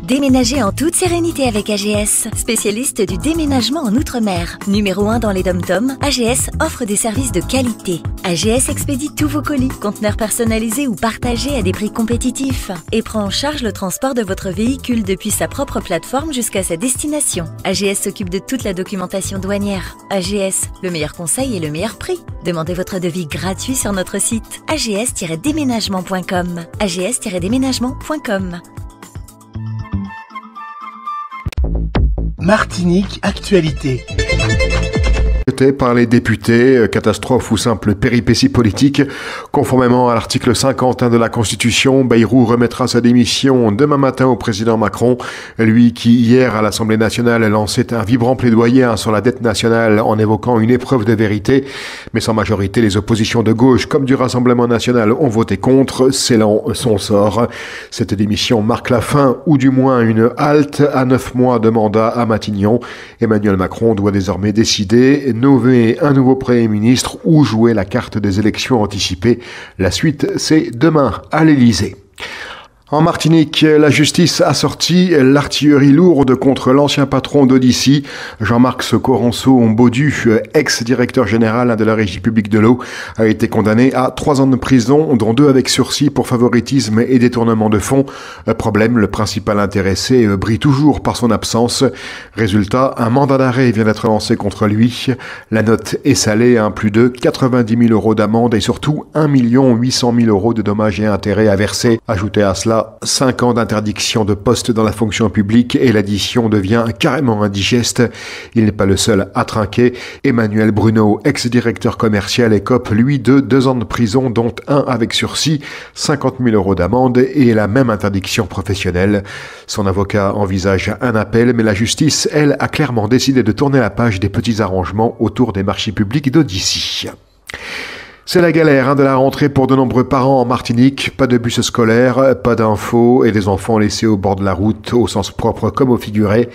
Déménagez en toute sérénité avec AGS, spécialiste du déménagement en Outre-mer. Numéro 1 dans les dom-toms, AGS offre des services de qualité. AGS expédie tous vos colis, conteneurs personnalisés ou partagés à des prix compétitifs et prend en charge le transport de votre véhicule depuis sa propre plateforme jusqu'à sa destination. AGS s'occupe de toute la documentation douanière. AGS, le meilleur conseil et le meilleur prix. Demandez votre devis gratuit sur notre site ags-déménagement.com. ags-déménagement.com. Martinique Actualité. Par les députés, catastrophe ou simple péripétie politique. Conformément à l'article 51 de la Constitution, Bayrou remettra sa démission demain matin au président Macron, lui qui hier à l'Assemblée nationale lançait un vibrant plaidoyer sur la dette nationale en évoquant une épreuve de vérité. Mais sans majorité, les oppositions de gauche comme du Rassemblement national ont voté contre, scellant son sort. Cette démission marque la fin, ou du moins une halte à 9 mois de mandat à Matignon. Emmanuel Macron doit désormais décider nommer un nouveau Premier ministre ou jouer la carte des élections anticipées. La suite, c'est demain à l'Élysée. En Martinique, la justice a sorti l'artillerie lourde contre l'ancien patron d'Odyssey, Jean-Marc Corançon-Baudu, ex-directeur général de la Régie publique de l'eau, a été condamné à 3 ans de prison, dont 2 avec sursis pour favoritisme et détournement de fonds. Problème, le principal intéressé brille toujours par son absence. Résultat, un mandat d'arrêt vient d'être lancé contre lui. La note est salée, plus de 90 000 euros d'amende et surtout 1 800 000 euros de dommages et intérêts à verser. Ajoutez à cela 5 ans d'interdiction de poste dans la fonction publique et l'addition devient carrément indigeste. Il n'est pas le seul à trinquer. Emmanuel Bruno, ex-directeur commercial, écope lui de 2 ans de prison, dont 1 avec sursis, 50 000 euros d'amende et la même interdiction professionnelle. Son avocat envisage un appel, mais la justice, elle, a clairement décidé de tourner la page des petits arrangements autour des marchés publics d'Odyssey. C'est la galère de la rentrée pour de nombreux parents en Martinique. Pas de bus scolaire, pas d'infos et des enfants laissés au bord de la route, au sens propre comme au figuré.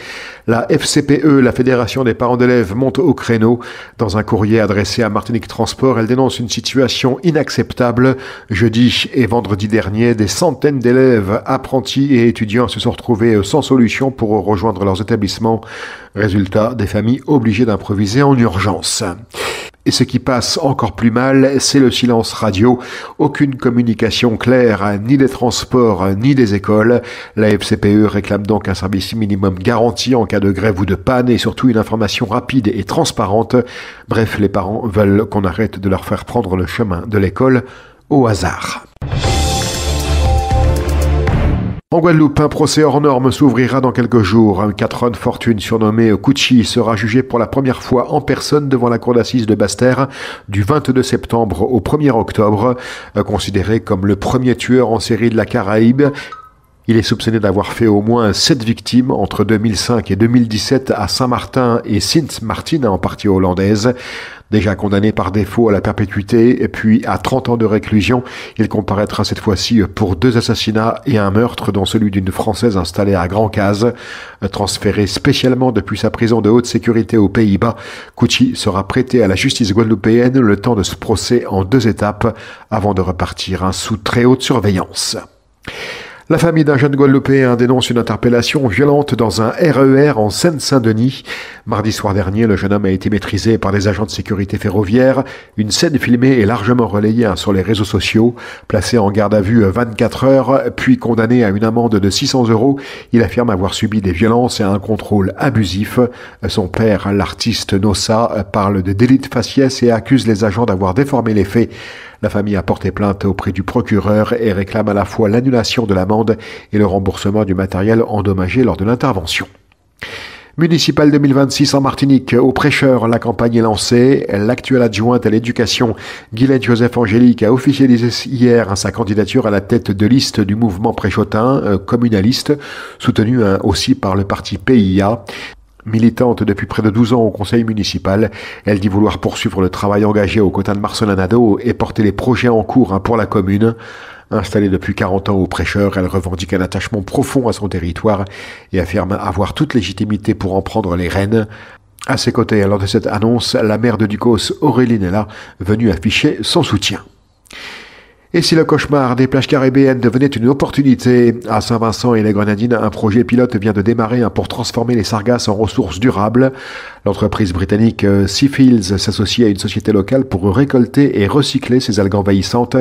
La FCPE, la Fédération des parents d'élèves, monte au créneau. Dans un courrier adressé à Martinique Transport, elle dénonce une situation inacceptable. Jeudi et vendredi dernier, des centaines d'élèves, apprentis et étudiants se sont retrouvés sans solution pour rejoindre leurs établissements. Résultat, des familles obligées d'improviser en urgence. Et ce qui passe encore plus mal, c'est le silence radio. Aucune communication claire, ni des transports, ni des écoles. La FCPE réclame donc un service minimum garanti en cas de grève ou de panne et surtout une information rapide et transparente. Bref, les parents veulent qu'on arrête de leur faire prendre le chemin de l'école au hasard. En Guadeloupe, un procès hors norme s'ouvrira dans quelques jours. Catron Fortune, surnommé Cucci, sera jugé pour la première fois en personne devant la cour d'assises de Basse-Terre du 22 septembre au 1er octobre. Considéré comme le premier tueur en série de la Caraïbe, il est soupçonné d'avoir fait au moins 7 victimes entre 2005 et 2017 à Saint-Martin et Sint-Maarten, en partie hollandaise. Déjà condamné par défaut à la perpétuité et puis à 30 ans de réclusion, il comparaîtra cette fois-ci pour 2 assassinats et un meurtre, dont celui d'une Française installée à Grand-Case. Transféré spécialement depuis sa prison de haute sécurité aux Pays-Bas, Cucci sera prêté à la justice guadeloupéenne le temps de ce procès en 2 étapes avant de repartir sous très haute surveillance. La famille d'un jeune Guadeloupéen dénonce une interpellation violente dans un RER en Seine-Saint-Denis. Mardi soir dernier, le jeune homme a été maîtrisé par des agents de sécurité ferroviaire. Une scène filmée est largement relayée sur les réseaux sociaux. Placé en garde à vue 24 heures, puis condamné à une amende de 600 €, il affirme avoir subi des violences et un contrôle abusif. Son père, l'artiste Nossa, parle de délit de faciès et accuse les agents d'avoir déformé les faits. La famille a porté plainte auprès du procureur et réclame à la fois l'annulation de l'amende et le remboursement du matériel endommagé lors de l'intervention. Municipal 2026 en Martinique, aux prêcheurs, la campagne est lancée. L'actuelle adjointe à l'éducation, Guylaine Joseph Angélique, a officialisé hier sa candidature à la tête de liste du mouvement préchotin communaliste, soutenu aussi par le parti PIA. Militante depuis près de 12 ans au conseil municipal, elle dit vouloir poursuivre le travail engagé au quotidien de Marcelin-Nadeau et porter les projets en cours pour la commune. Installée depuis 40 ans au prêcheur, elle revendique un attachement profond à son territoire et affirme avoir toute légitimité pour en prendre les rênes. À ses côtés, lors de cette annonce, la maire de Ducos, Aurélie Nella, venue afficher son soutien. Et si le cauchemar des plages caribéennes devenait une opportunité, à Saint-Vincent et les Grenadines, un projet pilote vient de démarrer pour transformer les sargasses en ressources durables. L'entreprise britannique Seafields s'associe à une société locale pour récolter et recycler ces algues envahissantes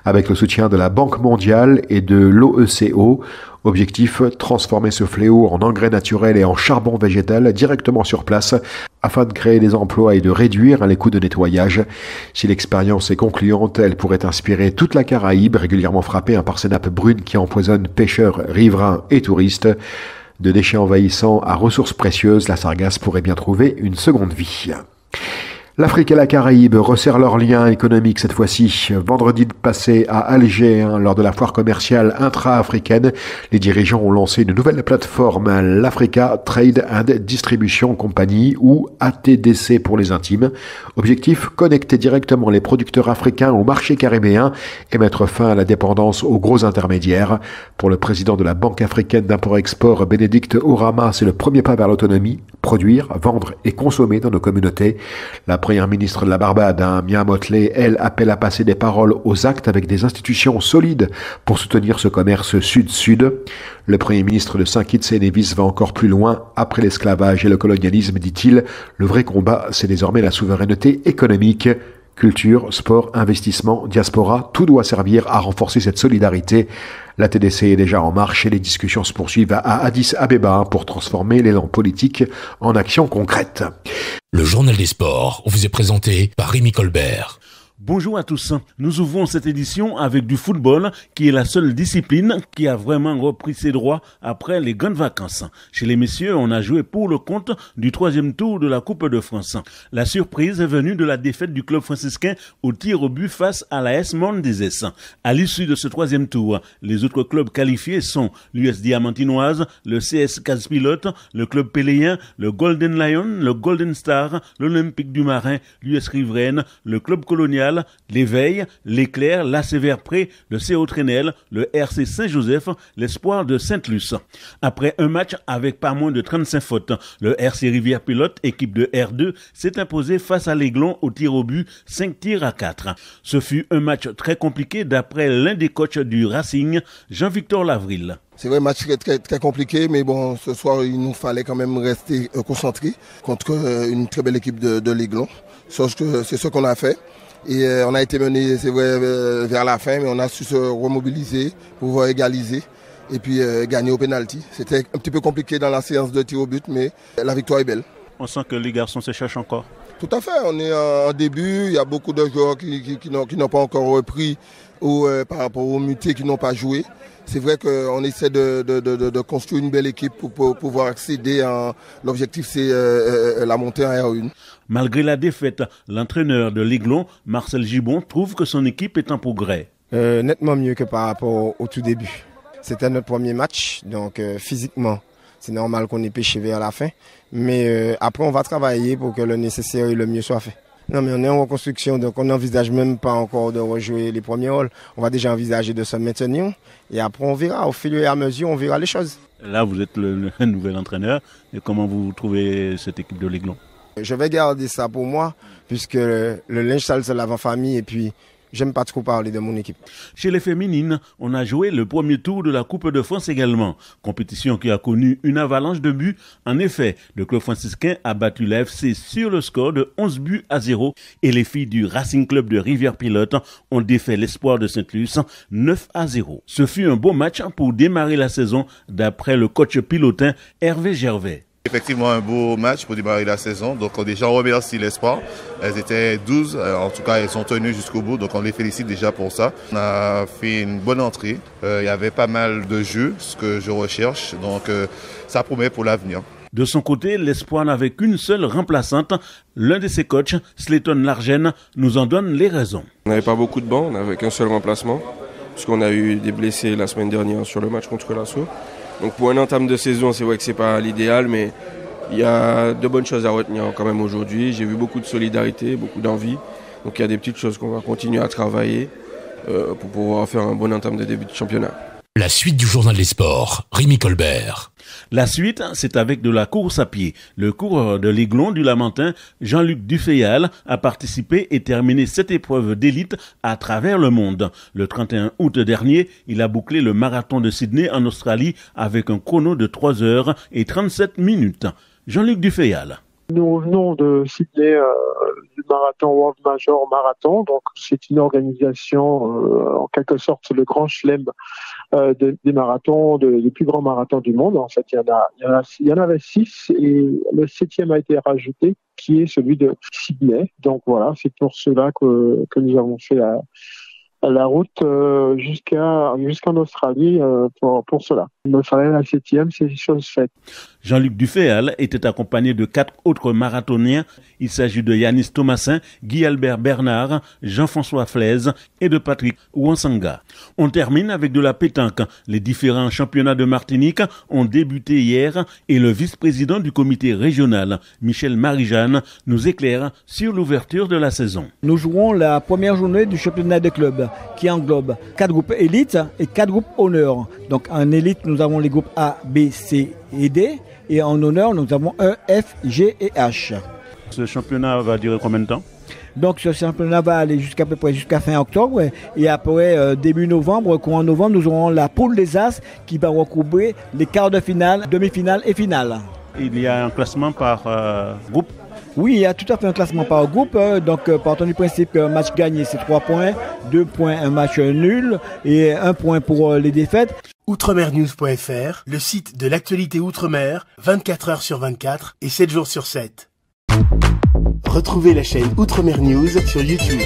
avec le soutien de la Banque mondiale et de l'OECO. Objectif, transformer ce fléau en engrais naturel et en charbon végétal directement sur place afin de créer des emplois et de réduire les coûts de nettoyage. Si l'expérience est concluante, elle pourrait inspirer toute la Caraïbe, régulièrement frappée par ces nappes brunes qui empoisonnent pêcheurs, riverains et touristes. De déchets envahissants à ressources précieuses, la sargasse pourrait bien trouver une seconde vie. L'Afrique et la Caraïbe resserrent leurs liens économiques cette fois-ci. Vendredi passé à Alger, lors de la foire commerciale intra-africaine, les dirigeants ont lancé une nouvelle plateforme, l'Africa Trade and Distribution Company, ou ATDC pour les intimes. Objectif, connecter directement les producteurs africains au marché caribéen et mettre fin à la dépendance aux gros intermédiaires. Pour le président de la Banque africaine d'import-export, Bénédicte Orama, c'est le premier pas vers l'autonomie, produire, vendre et consommer dans nos communautés. La première ministre de la Barbade, Mia Mottley, elle, appelle à passer des paroles aux actes avec des institutions solides pour soutenir ce commerce sud-sud. Le premier ministre de Saint Kitts et Nevis va encore plus loin. Après l'esclavage et le colonialisme, dit-il, le vrai combat, c'est désormais la souveraineté économique. Culture, sport, investissement, diaspora, tout doit servir à renforcer cette solidarité. La TDC est déjà en marche et les discussions se poursuivent à Addis Abeba pour transformer l'élan politique en actions concrètes. Le journal des sports vous est présenté par Rémi Colbert. Bonjour à tous. Nous ouvrons cette édition avec du football, qui est la seule discipline qui a vraiment repris ses droits après les grandes vacances. Chez les messieurs, on a joué pour le compte du 3e tour de la Coupe de France. La surprise est venue de la défaite du club franciscain au tir au but face à la S Mondezes. À l'issue de ce 3e tour, les autres clubs qualifiés sont l'US Diamantinoise, le CS Casse-Pilote, le club Péléen, le Golden Lion, le Golden Star, l'Olympique du Marin, l'US Riveraine, le club Colonial, l'Éveil, l'Éclair, l'AC Verpré, le CO Trenel, le RC Saint-Joseph, l'Espoir de Sainte-Luce. Après un match avec pas moins de 35 fautes, le RC Rivière-Pilote, équipe de R2, s'est imposé face à l'Aiglon au tir au but, 5 tirs à 4. Ce fut un match très compliqué d'après l'un des coachs du Racing, Jean-Victor Lavril. C'est vrai, match très compliqué, mais bon, ce soir, il nous fallait quand même rester concentrés contre une très belle équipe de l'Aiglon. C'est ce qu'on a fait. Et on a été mené, c'est vrai, vers la fin, mais on a su se remobiliser pour pouvoir égaliser et puis gagner au pénalty. C'était un petit peu compliqué dans la séance de tir au but, mais la victoire est belle. On sent que les garçons se cherchent encore. Tout à fait, on est en début, il y a beaucoup de joueurs qui n'ont pas encore repris ou par rapport aux mutés qui n'ont pas joué. C'est vrai qu'on essaie de construire une belle équipe pour pouvoir accéder à l'objectif, c'est la montée en R1. Malgré la défaite, l'entraîneur de l'Aiglon, Marcel Gibon, trouve que son équipe est en progrès. Nettement mieux que par rapport au tout début. C'était notre premier match, donc physiquement, c'est normal qu'on ait pêché vers la fin. Mais après, on va travailler pour que le nécessaire et le mieux soit fait. Non, mais on est en reconstruction, donc on n'envisage même pas encore de rejouer les premiers rôles. On va déjà envisager de se maintenir et après on verra, au fil et à mesure, on verra les choses. Là, vous êtes le nouvel entraîneur. Et comment vous trouvez cette équipe de l'Aiglon? Je vais garder ça pour moi, puisque le linge sale se lave en famille et puis j'aime pas trop parler de mon équipe. Chez les féminines, on a joué le premier tour de la Coupe de France également. Compétition qui a connu une avalanche de buts. En effet, le club franciscain a battu l'AFC sur le score de 11 buts à 0 et les filles du Racing Club de Rivière-Pilote ont défait l'Espoir de Sainte-Luce 9 à 0. Ce fut un beau match pour démarrer la saison d'après le coach pilotin Hervé Gervais. Effectivement, un beau match pour démarrer la saison. Donc, déjà, on remercie l'Espoir. Elles étaient 12. En tout cas, elles sont tenues jusqu'au bout. Donc, on les félicite déjà pour ça. On a fait une bonne entrée. Il y avait pas mal de jeux, ce que je recherche. Donc, ça promet pour l'avenir. De son côté, l'Espoir n'avait qu'une seule remplaçante. L'un de ses coachs, Slayton Largène, nous en donne les raisons. On n'avait pas beaucoup de bancs. On n'avait qu'un seul remplacement. Puisqu'on a eu des blessés la semaine dernière sur le match contre l'Assaut. Donc pour un entame de saison, c'est vrai que ce n'est pas l'idéal, mais il y a de bonnes choses à retenir quand même aujourd'hui. J'ai vu beaucoup de solidarité, beaucoup d'envie. Donc il y a des petites choses qu'on va continuer à travailler pour pouvoir faire un bon entame de début de championnat. La suite du journal des sports, Rémi Colbert. La suite, c'est avec de la course à pied. Le coureur de l'Aiglon du Lamentin, Jean-Luc Dufayal, a participé et terminé cette épreuve d'élite à travers le monde. Le 31 août dernier, il a bouclé le marathon de Sydney en Australie avec un chrono de 3 heures et 37 minutes. Jean-Luc Dufayal. Nous venons de Sydney du marathon World Major Marathon. Donc, c'est une organisation, en quelque sorte, le grand chelem des marathons, des plus grands marathons du monde. En fait, il y en avait 6 et le 7e a été rajouté, qui est celui de Sydney. Donc voilà, c'est pour cela que nous avons fait la route jusqu'en Australie pour cela. Il me fallait la 7e, c'est chose faite. Jean-Luc Dufayal était accompagné de 4 autres marathoniens. Il s'agit de Yanis Thomasin, Guy-Albert Bernard, Jean-François Flaise et de Patrick Ouansanga. On termine avec de la pétanque. Les différents championnats de Martinique ont débuté hier et le vice-président du comité régional, Michel Marie-Jeanne, nous éclaire sur l'ouverture de la saison. Nous jouerons la première journée du championnat de clubs qui englobe 4 groupes élites et 4 groupes honneurs. Donc en élite, nous avons les groupes A, B, C et D. Et en honneur, nous avons E, F, G et H. Ce championnat va durer combien de temps? Donc ce championnat va aller jusqu'à peu près jusqu'à fin octobre. Et après début novembre, courant novembre, nous aurons la poule des As qui va recouvrir les quarts de finale, demi-finale et finale. Il y a un classement par groupe? Oui, il y a tout à fait un classement par groupe. Donc, partant du principe qu'un match gagné, c'est 3 points, 2 points, un match nul et 1 point pour les défaites. Outremernews.fr, le site de l'actualité Outre-mer, 24 heures sur 24 et 7 jours sur 7. Retrouvez la chaîne Outremer News sur YouTube.